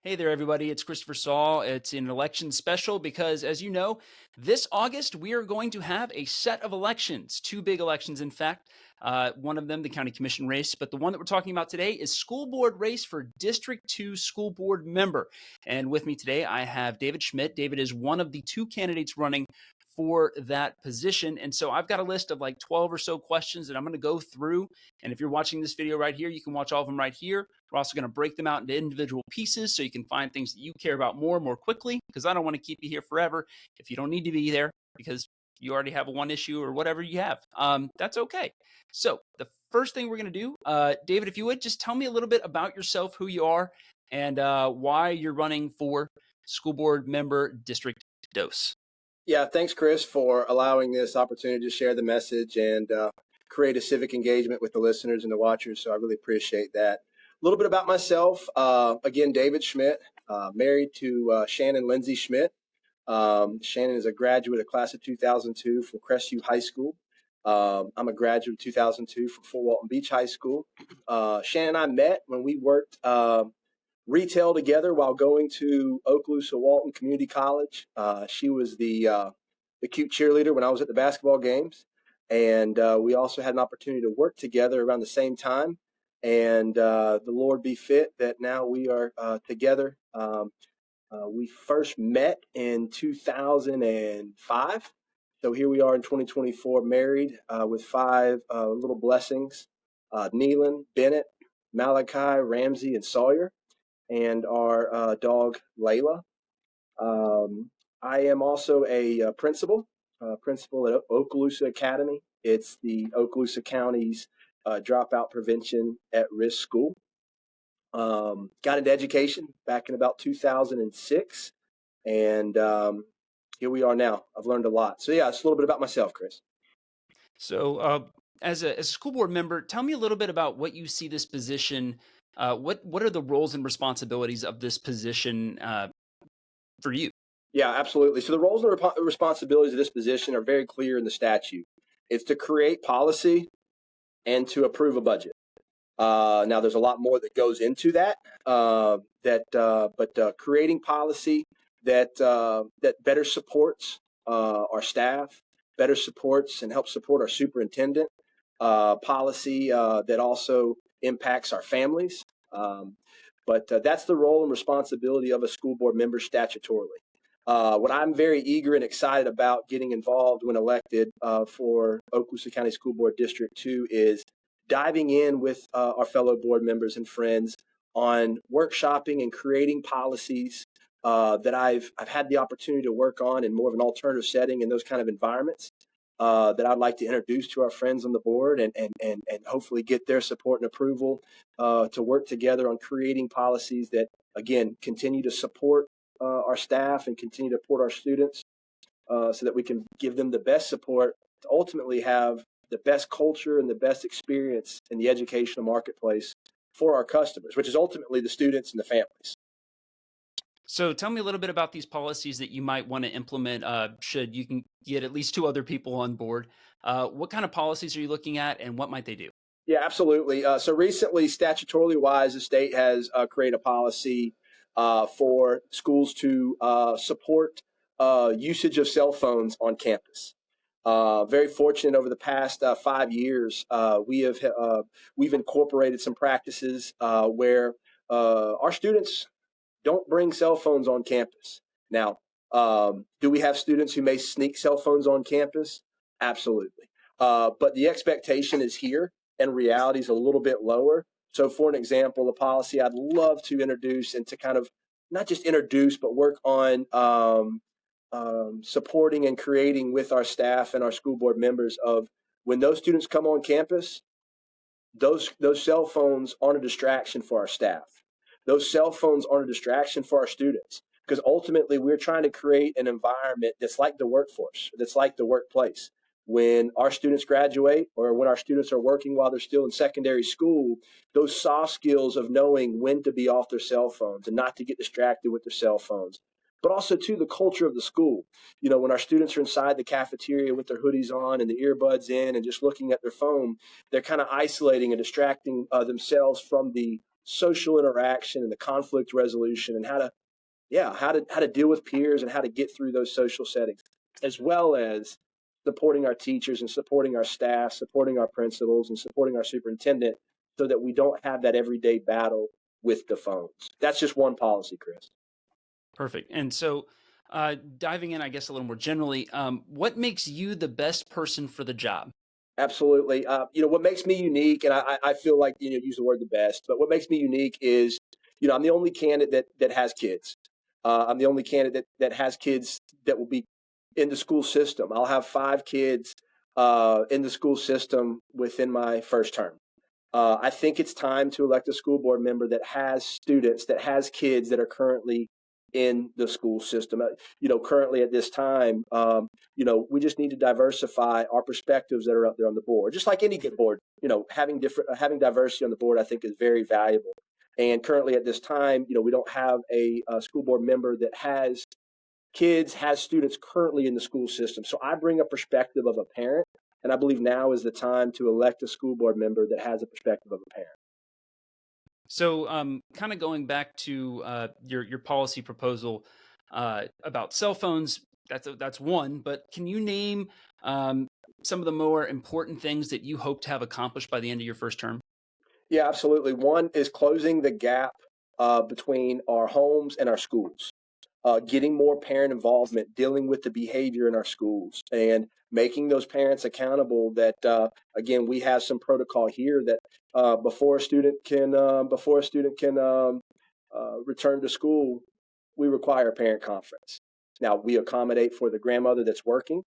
Hey there, everybody. It's Christopher Saul. It's an election special because, as you know, this August we are going to have a set of elections, two big elections, in fact. One of them, the county commission race, but the one that we're talking about today is school board race for District 2 school board member. And with me today, I have David Schmidt. David is one of the two candidates running for that position. And so I've got a list of like 12 or so questions that I'm going to go through. And if you're watching this video right here, you can watch all of them right here. We're also going to break them out into individual pieces so you can find things that you care about more quickly, because I don't want to keep you here forever if you don't need to be there because you already have one issue or whatever you have. That's okay. So the first thing we're going to do, David, if you would, just tell me a little bit about yourself, who you are, and why you're running for school board member District Dos. Yeah, thanks, Chris, for allowing this opportunity to share the message and create a civic engagement with the listeners and the watchers. So I really appreciate that. A little bit about myself. Again, David Schmidt, married to Shannon Lindsay Schmidt. Shannon is a graduate of class of 2002 from Crestview High School. I'm a graduate of 2002 from Fort Walton Beach High School. Shannon and I met when we worked retail together while going to Oklaloosa Walton Community College. She was the cute cheerleader when I was at the basketball games. And we also had an opportunity to work together around the same time. And the Lord be fit that now we are together. We first met in 2005. So here we are in 2024, married with five little blessings, Neelan, Bennett, Malachi, Ramsey, and Sawyer, and our dog, Layla. I am also a principal at Oklaloosa Academy. It's the Oklaloosa County's dropout prevention at risk school. Got into education back in about 2006, and here we are now. I've learned a lot. So yeah, it's a little bit about myself, Chris. So as a school board member, tell me a little bit about what you see this position. What are the roles and responsibilities of this position for you? Yeah, absolutely. So the roles and responsibilities of this position are very clear in the statute. It's to create policy and to approve a budget. Now, there's a lot more that goes into that, but creating policy that better supports our staff, better supports and helps support our superintendent, policy that also impacts our families. But that's the role and responsibility of a school board member statutorily. What I'm very eager and excited about getting involved when elected for Oklaloosa County School Board District 2 is diving in with our fellow board members and friends on workshopping and creating policies that I've had the opportunity to work on in more of an alternative setting in those kind of environments that I'd like to introduce to our friends on the board and hopefully get their support and approval to work together on creating policies that, again, continue to support our staff and continue to support our students so that we can give them the best support to ultimately have the best culture and the best experience in the educational marketplace for our customers, which is ultimately the students and the families. So tell me a little bit about these policies that you might want to implement should you can get at least two other people on board. What kind of policies are you looking at and what might they do? Yeah, absolutely. So recently, statutorily wise, the state has created a policy for schools to support usage of cell phones on campus. Very fortunate over the past 5 years, we've incorporated some practices where our students don't bring cell phones on campus. Now, do we have students who may sneak cell phones on campus? Absolutely. But the expectation is here and reality is a little bit lower. So for an example, the policy I'd love to introduce and to kind of not just introduce, but work on supporting and creating with our staff and our school board members of when those students come on campus, those cell phones aren't a distraction for our staff. Those cell phones aren't a distraction for our students because ultimately we're trying to create an environment that's like the workforce, that's like the workplace. When our students graduate or when our students are working while they're still in secondary school, those soft skills of knowing when to be off their cell phones and not to get distracted with their cell phones. But also, too, the culture of the school. You know, when our students are inside the cafeteria with their hoodies on and the earbuds in and just looking at their phone, they're kind of isolating and distracting themselves from the social interaction and the conflict resolution and how to deal with peers and how to get through those social settings, as well as supporting our teachers and supporting our staff, supporting our principals and supporting our superintendent so that we don't have that everyday battle with the phones. That's just one policy, Chris. Perfect. And so, diving in, I guess, a little more generally, what makes you the best person for the job? Absolutely. What makes me unique, and I feel like, use the word the best, but what makes me unique is, I'm the only candidate that has kids. I'm the only candidate that has kids that will be in the school system. I'll have 5 kids in the school system within my first term. I think it's time to elect a school board member that has students, that has kids that are currently in the school system. Currently at this time, we just need to diversify our perspectives that are up there on the board. Just like any good board, having diversity on the board, I think is very valuable. And currently at this time, we don't have a school board member that has students currently in the school system. So I bring a perspective of a parent, and I believe now is the time to elect a school board member that has a perspective of a parent. So, kind of going back to your policy proposal about cell phones, that's one. But can you name some of the more important things that you hope to have accomplished by the end of your first term? Yeah, absolutely. One is closing the gap between our homes and our schools, getting more parent involvement, dealing with the behavior in our schools, and making those parents accountable. That again, we have some protocol here that before a student can return to school, we require a parent conference. Now we accommodate for the grandmother that's working.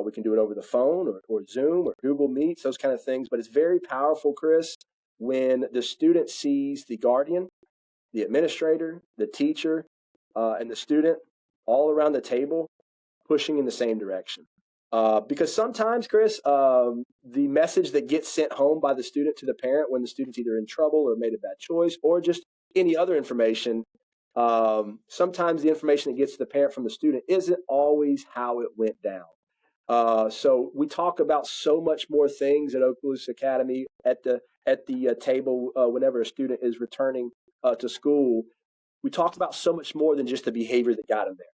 We can do it over the phone or Zoom or Google Meets, those kind of things. But it's very powerful, Chris, when the student sees the guardian, the administrator, the teacher, and the student all around the table pushing in the same direction. Because sometimes, Chris, the message that gets sent home by the student to the parent when the student's either in trouble or made a bad choice or just any other information, sometimes the information that gets to the parent from the student isn't always how it went down. So we talk about so much more things at Oklaloosa Academy at the table whenever a student is returning to school. We talk about so much more than just the behavior that got them there.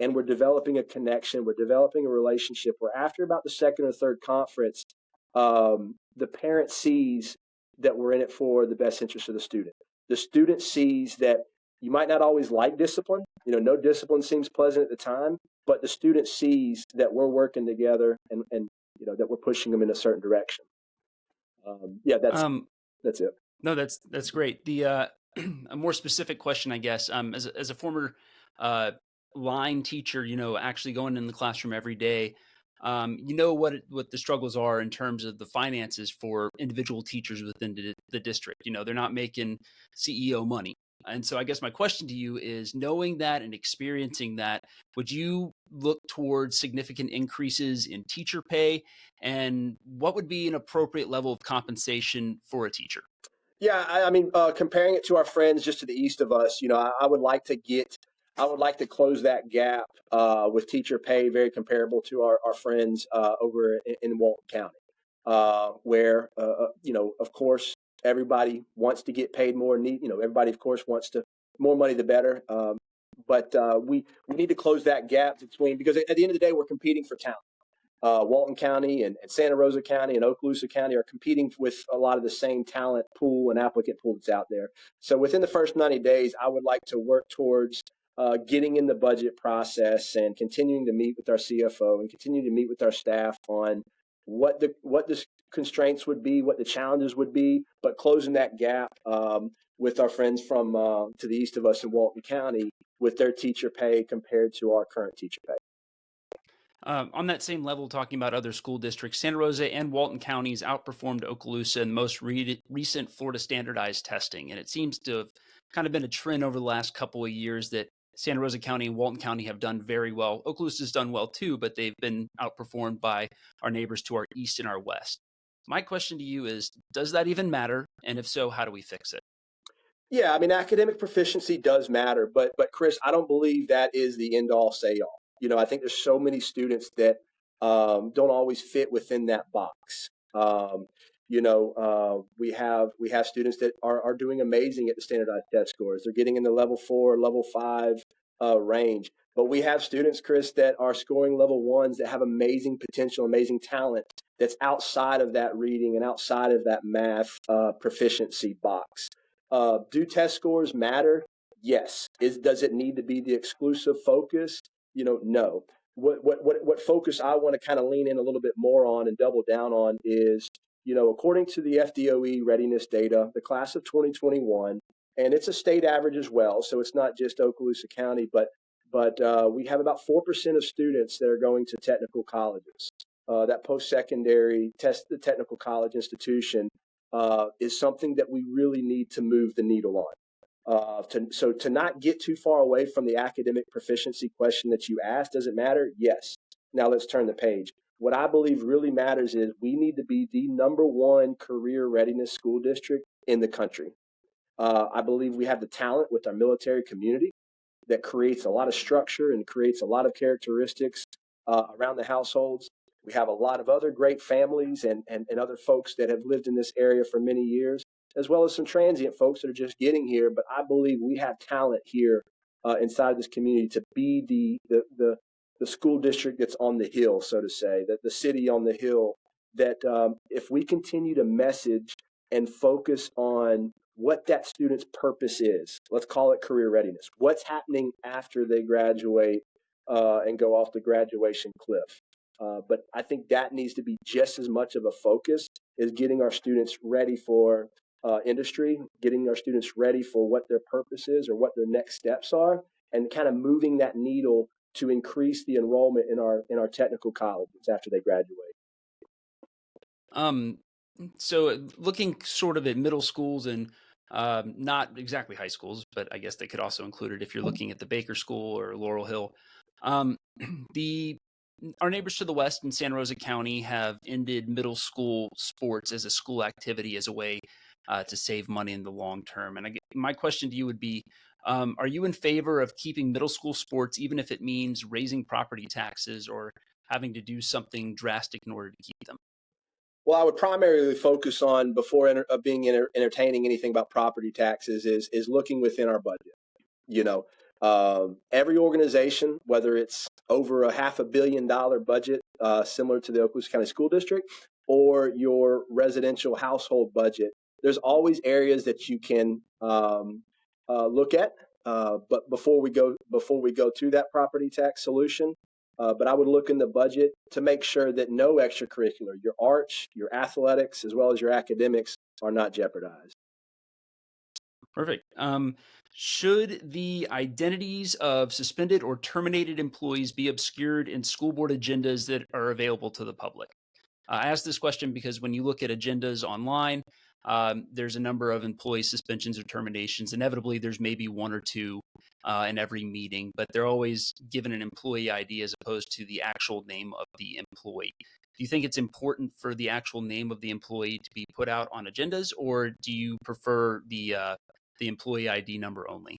And we're developing a connection. We're developing a relationship where after about the second or third conference, the parent sees that we're in it for the best interest of the student. The student sees that you might not always like discipline. No discipline seems pleasant at the time, but the student sees that we're working together and that we're pushing them in a certain direction. That's it. No, that's great. The a more specific question, I guess, as a former line teacher, actually going in the classroom every day, what the struggles are in terms of the finances for individual teachers within the district. They're not making CEO money. And so I guess my question to you is, knowing that and experiencing that, would you look towards significant increases in teacher pay? And what would be an appropriate level of compensation for a teacher? Yeah, I mean, comparing it to our friends just to the east of us, I would like to close that gap with teacher pay very comparable to our friends over in Walton County, where, of course, everybody wants to get paid more. Everybody, of course, wants to more money, the better. But we need to close that gap because at the end of the day, we're competing for talent. Walton County and Santa Rosa County and Oklaloosa County are competing with a lot of the same talent pool and applicant pool that's out there. So within the first 90 days, I would like to work towards getting in the budget process and continuing to meet with our CFO and continue to meet with our staff on what the constraints would be, what the challenges would be, but closing that gap with our friends from to the east of us in Walton County with their teacher pay compared to our current teacher pay. On that same level, talking about other school districts, Santa Rosa and Walton counties outperformed Okaloosa in the most recent Florida standardized testing. And it seems to have kind of been a trend over the last couple of years that Santa Rosa County and Walton County have done very well. Okaloosa's done well too, but they've been outperformed by our neighbors to our east and our west. My question to you is, does that even matter? And if so, how do we fix it? Yeah, I mean, academic proficiency does matter, but Chris, I don't believe that is the end all say all. I think there's so many students that don't always fit within that box. We have students that are doing amazing at the standardized test scores. They're getting in the level 4, level 5 range. But we have students, Chris, that are scoring level 1s that have amazing potential, amazing talent that's outside of that reading and outside of that math proficiency box. Do test scores matter? Yes. Does it need to be the exclusive focus? No. What focus I want to kind of lean in a little bit more on and double down on is, according to the FDOE readiness data, the class of 2021, and it's a state average as well, so it's not just Okaloosa County, but we have about 4% of students that are going to technical colleges. That post-secondary the technical college institution is something that we really need to move the needle on. So to not get too far away from the academic proficiency question that you asked, does it matter? Yes. Now let's turn the page. What I believe really matters is we need to be the #1 career readiness school district in the country. I believe we have the talent with our military community that creates a lot of structure and creates a lot of characteristics around the households. We have a lot of other great families and other folks that have lived in this area for many years, as well as some transient folks that are just getting here. But I believe we have talent here inside this community to be the school district that's on the hill, so to say, that the city on the hill, that if we continue to message and focus on what that student's purpose is, let's call it career readiness, what's happening after they graduate and go off the graduation cliff. But I think that needs to be just as much of a focus as getting our students ready for industry, getting our students ready for what their purpose is or what their next steps are, and kind of moving that needle to increase the enrollment in our technical colleges after they graduate. So looking sort of at middle schools and not exactly high schools, but I guess they could also include it if you're looking at the Baker School or Laurel Hill. Um, the Our neighbors to the west in Santa Rosa County have ended middle school sports as a school activity as a way to save money in the long term. And my question to you would be, are you in favor of keeping middle school sports, even if it means raising property taxes or having to do something drastic in order to keep them? Well, I would primarily focus on, before entertaining anything about property taxes, is looking within our budget. Every organization, whether it's over a $500 million budget, similar to the Okaloosa County School District, or your residential household budget, there's always areas that you can look at. But before we go to that property tax solution, but I would look in the budget to make sure that no extracurricular, your arts, your athletics, as well as your academics, are not jeopardized. Perfect. Should the identities of suspended or terminated employees be obscured in school board agendas that are available to the public? I ask this question because when you look at agendas online, there's a number of employee suspensions or terminations. Inevitably, there's maybe one or two in every meeting, but they're always given an employee ID as opposed to the actual name of the employee. Do you think it's important for the actual name of the employee to be put out on agendas, or do you prefer the employee ID number only?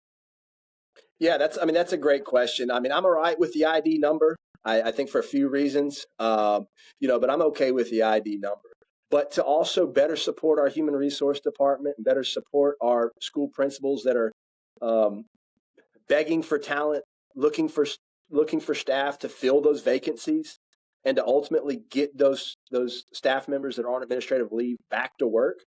Yeah, that's a great question. I'm all right with the ID number. I think for a few reasons, but I'm okay with the ID number. But to also better support our human resource department and better support our school principals that are begging for talent, looking for staff to fill those vacancies, and to ultimately get those staff members that are on administrative leave back to work.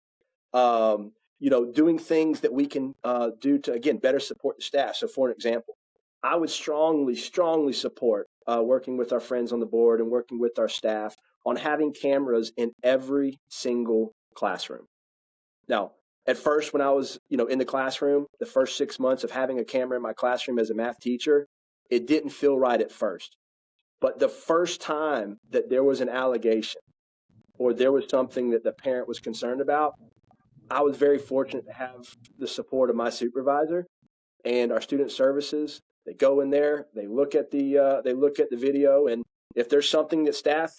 Doing things that we can do to, again, better support the staff. So for an example, I would strongly support working with our friends on the board and working with our staff on having cameras in every single classroom. Now, at first, when I was, in the classroom, the first 6 months of having a camera in my classroom as a math teacher, it didn't feel right at first. But the first time that there was an allegation or there was something that the parent was concerned about, I was very fortunate to have the support of my supervisor and our student services. They go in there, they look at the video, and if there's something that staff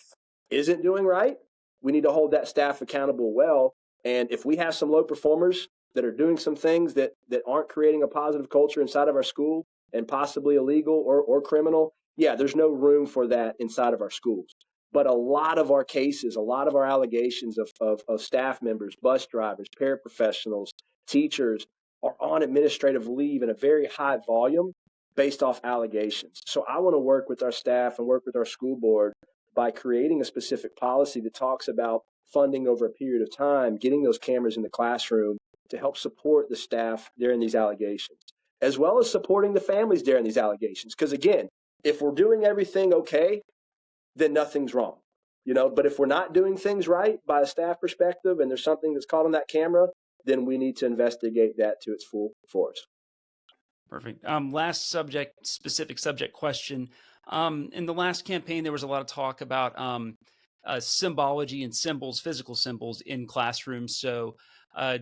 isn't doing right, we need to hold that staff accountable well. And if we have some low performers that are doing some things that aren't creating a positive culture inside of our school and possibly illegal or criminal, yeah, there's no room for that inside of our schools. But a lot of our cases, a lot of our allegations of staff members, bus drivers, paraprofessionals, teachers are on administrative leave in a very high volume based off allegations. So I want to work with our staff and work with our school board by creating a specific policy that talks about funding over a period of time, getting those cameras in the classroom to help support the staff during these allegations, as well as supporting the families during these allegations. Because again, if we're doing everything okay, then nothing's wrong. But if we're not doing things right by a staff perspective and there's something that's caught on that camera, then we need to investigate that to its full force. Perfect. Last specific subject question. In the last campaign, there was a lot of talk about symbology and symbols, physical symbols in classrooms. So a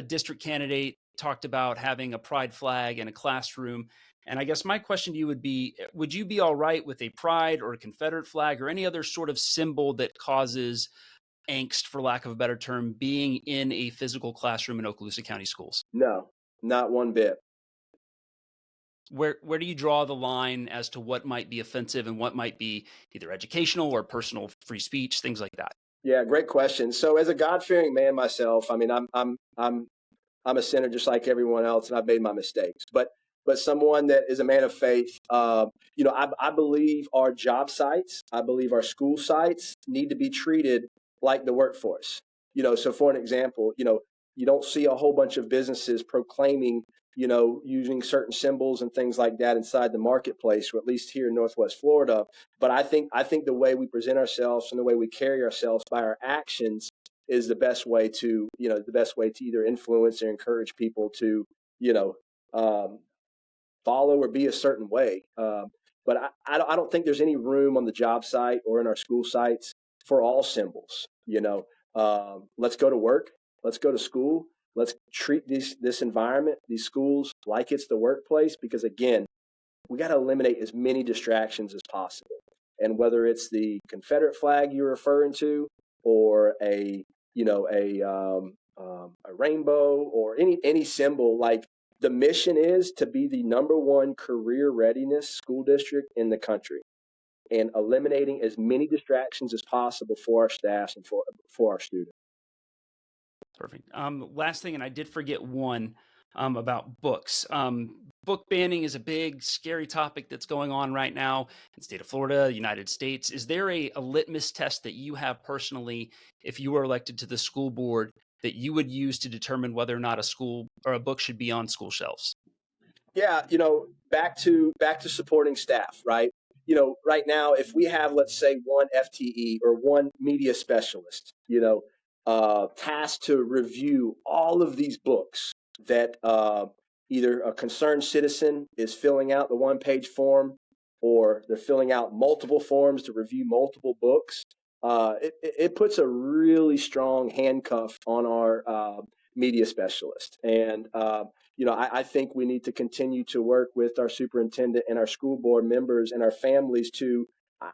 district candidate talked about having a pride flag in a classroom. And I guess my question to you would you be all right with a pride or a Confederate flag or any other sort of symbol that causes angst, for lack of a better term, being in a physical classroom in Okaloosa County schools? No, not one bit. Where do you draw the line as to what might be offensive and what might be either educational or personal free speech, things like that? Yeah, great question. So as a God-fearing man myself, I mean, I'm a sinner just like everyone else, and I've made my mistakes. But someone that is a man of faith, I believe our job sites, I believe our school sites need to be treated like the workforce. So for an example, you don't see a whole bunch of businesses proclaiming, using certain symbols and things like that inside the marketplace, or at least here in Northwest Florida. But I think the way we present ourselves and the way we carry ourselves by our actions is the best way to either influence or encourage people to, follow or be a certain way. But I don't think there's any room on the job site or in our school sites for all symbols. Let's go to work. Let's go to school. Let's treat this environment, these schools, like it's the workplace, because again, we got to eliminate as many distractions as possible. And whether it's the Confederate flag you're referring to, or a rainbow, or any symbol, like the mission is to be the #1 career readiness school district in the country, and eliminating as many distractions as possible for our staffs and for our students. Perfect. Last thing, and I did forget one about books. Book banning is a big, scary topic that's going on right now in the state of Florida, United States. Is there a litmus test that you have personally, if you were elected to the school board, that you would use to determine whether or not a school or a book should be on school shelves? Yeah, back to supporting staff, right? Right now, if we have, let's say, one FTE or one media specialist, tasked to review all of these books that either a concerned citizen is filling out the one-page form, or they're filling out multiple forms to review multiple books, it puts a really strong handcuff on our media specialist. And I think we need to continue to work with our superintendent and our school board members and our families to.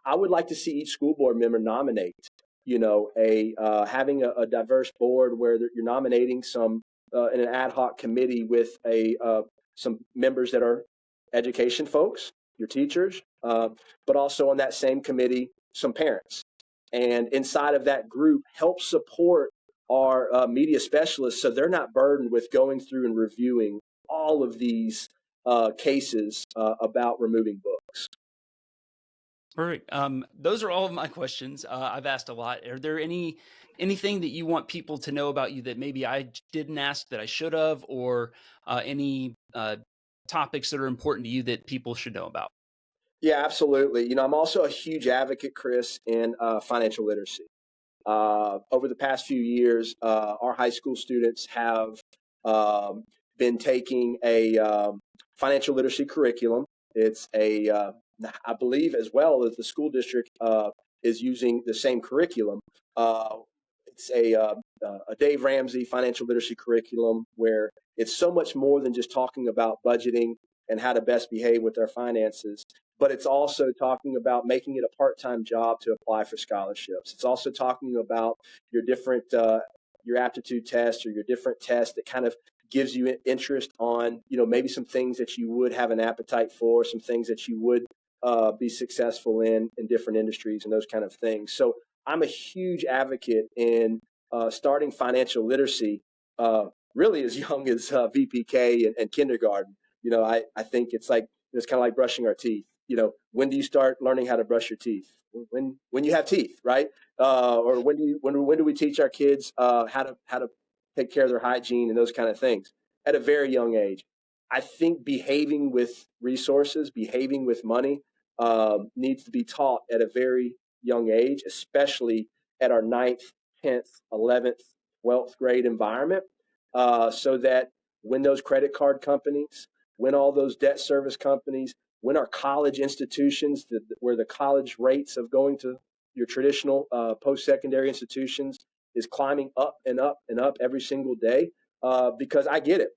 I would like to see each school board member nominate, having a diverse board where you're nominating some in an ad hoc committee with some members that are education folks, your teachers, but also on that same committee, some parents. And inside of that group, help support our media specialists so they're not burdened with going through and reviewing all of these cases about removing books. Perfect. Those are all of my questions. I've asked a lot. Are there anything that you want people to know about you that maybe I didn't ask that I should have, or any topics that are important to you that people should know about? Yeah, absolutely. I'm also a huge advocate, Chris, in financial literacy. Over the past few years, our high school students have been taking a financial literacy curriculum. It's I believe, as well as the school district is using the same curriculum. It's a Dave Ramsey financial literacy curriculum, where it's so much more than just talking about budgeting and how to best behave with our finances, but it's also talking about making it a part-time job to apply for scholarships. It's also talking about your different your aptitude tests, or your different tests that kind of gives you interest on, maybe some things that you would have an appetite for, some things that you would be successful in different industries and those kind of things. So I'm a huge advocate in starting financial literacy really as young as VPK and kindergarten. I think it's kind of like brushing our teeth. When do you start learning how to brush your teeth? When you have teeth, right? Or when do we teach our kids how to take care of their hygiene and those kind of things at a very young age? I think behaving with resources, behaving with money, needs to be taught at a very young age, especially at our ninth, 10th, 11th, 12th grade environment, so that when those credit card companies, when all those debt service companies, when our college institutions, where the college rates of going to your traditional post-secondary institutions is climbing up and up and up every single day, because I get it.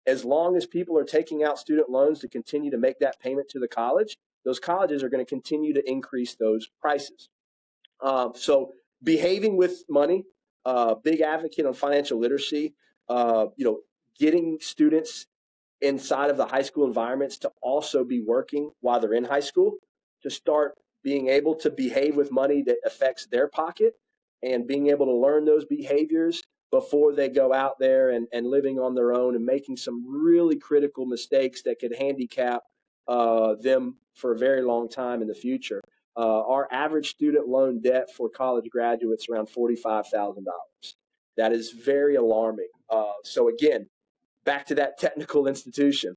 As long as people are taking out student loans to continue to make that payment to the college, those colleges are going to continue to increase those prices. So behaving with money, big advocate on financial literacy, getting students inside of the high school environments to also be working while they're in high school, to start being able to behave with money that affects their pocket and being able to learn those behaviors before they go out there and living on their own and making some really critical mistakes that could handicap them for a very long time in the future. Our average student loan debt for college graduates around $45,000. That is very alarming. So again, back to that technical institution.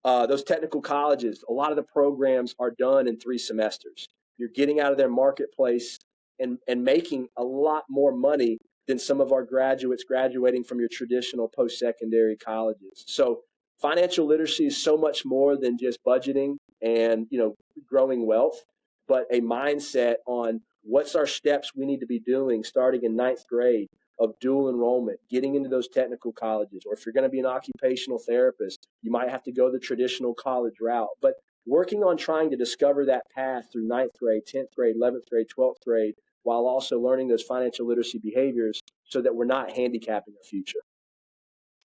Those technical colleges, a lot of the programs are done in 3 semesters. You're getting out of their marketplace and making a lot more money than some of our graduates graduating from your traditional post-secondary colleges. So financial literacy is so much more than just budgeting and growing wealth, but a mindset on what's our steps we need to be doing starting in 9th grade of dual enrollment, getting into those technical colleges, or if you're going to be an occupational therapist, you might have to go the traditional college route. But working on trying to discover that path through 9th grade, 10th grade, 11th grade, 12th grade, while also learning those financial literacy behaviors so that we're not handicapping our future.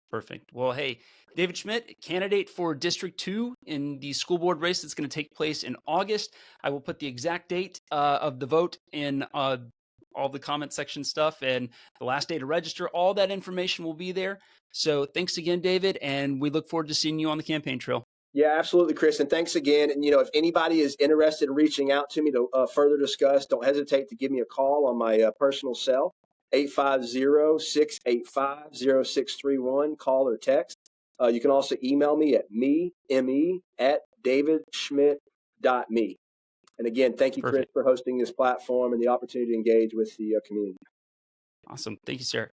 Perfect. Well, hey, David Schmidt, candidate for District 2 in the school board race that's going to take place in August. I will put the exact date of the vote in all the comment section stuff and the last day to register. All that information will be there. So thanks again, David, and we look forward to seeing you on the campaign trail. Yeah, absolutely, Chris. And thanks again. And, if anybody is interested in reaching out to me to further discuss, don't hesitate to give me a call on my personal cell, 850-685-0631, call or text. You can also email me at me@davidschmidt.me. And again, thank you, Chris, Perfect. for hosting this platform and the opportunity to engage with the community. Awesome. Thank you, sir.